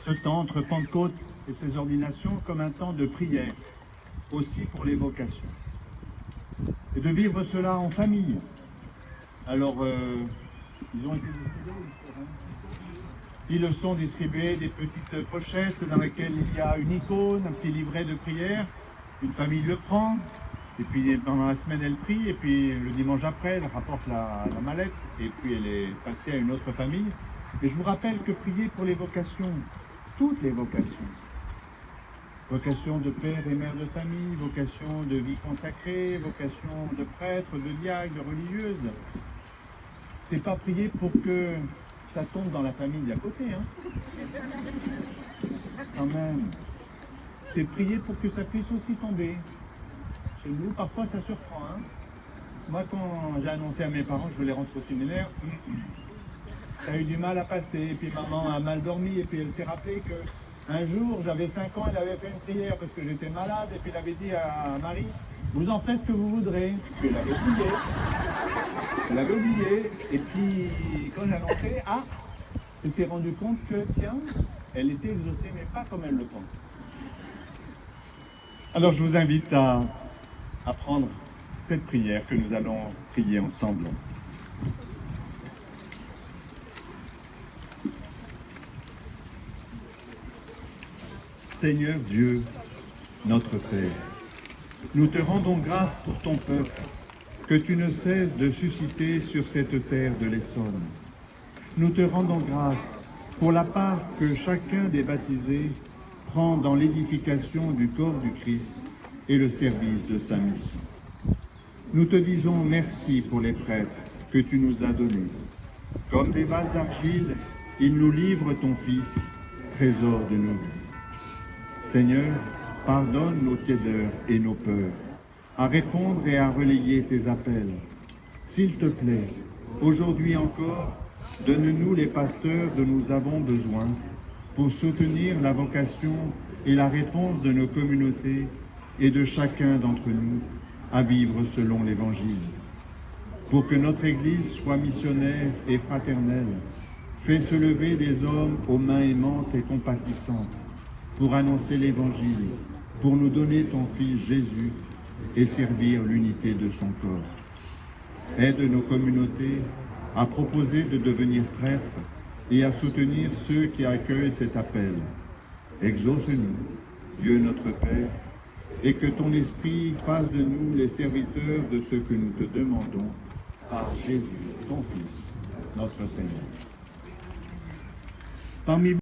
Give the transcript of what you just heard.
ce temps entre Pentecôte et ces ordinations comme un temps de prière, aussi pour les vocations. Et de vivre cela en famille. Alors, ils ont été distribués, ils le sont distribués, des petites pochettes dans lesquelles il y a une icône, un petit livret de prière. Une famille le prend, et puis pendant la semaine elle prie, et puis le dimanche après elle rapporte la mallette, et puis elle est passée à une autre famille. Et je vous rappelle que prier pour les vocations, toutes les vocations, vocation de père et mère de famille, vocation de vie consacrée, vocation de prêtre, de diacre, de religieuse, c'est pas prier pour que ça tombe dans la famille d'à côté, hein. Quand même. C'est prier pour que ça puisse aussi tomber. Chez nous, parfois ça surprend, hein. Moi, quand j'ai annoncé à mes parents que je voulais rentrer au séminaire, ça a eu du mal à passer. Et puis maman a mal dormi, et puis elle s'est rappelé que un jour, j'avais 5 ans, elle avait fait une prière parce que j'étais malade, et puis elle avait dit à Marie, vous en faites ce que vous voudrez. Puis elle avait oublié. Elle avait oublié. Et puis, quand j'ai annoncé, elle s'est rendue compte que, tiens, elle était exaucée, mais pas comme elle le pense. Alors, je vous invite à prendre cette prière que nous allons prier ensemble. Seigneur Dieu, notre Père, nous te rendons grâce pour ton peuple, que tu ne cesses de susciter sur cette terre de l'Essonne. Nous te rendons grâce pour la part que chacun des baptisés prend dans l'édification du corps du Christ et le service de sa mission. Nous te disons merci pour les prêtres que tu nous as donnés. Comme des vases d'argile, ils nous livrent ton Fils, trésor de nos vies. Seigneur, pardonne nos tiédeurs et nos peurs, à répondre et à relayer tes appels. S'il te plaît, aujourd'hui encore, donne-nous les pasteurs dont nous avons besoin pour soutenir la vocation et la réponse de nos communautés et de chacun d'entre nous à vivre selon l'Évangile. Pour que notre Église soit missionnaire et fraternelle, fais se lever des hommes aux mains aimantes et compatissantes pour annoncer l'Évangile, pour nous donner ton Fils Jésus et servir l'unité de son corps. Aide nos communautés à proposer de devenir prêtres et à soutenir ceux qui accueillent cet appel. Exauce-nous, Dieu notre Père, et que ton Esprit fasse de nous les serviteurs de ce que nous te demandons par Jésus, ton Fils, notre Seigneur. Parmi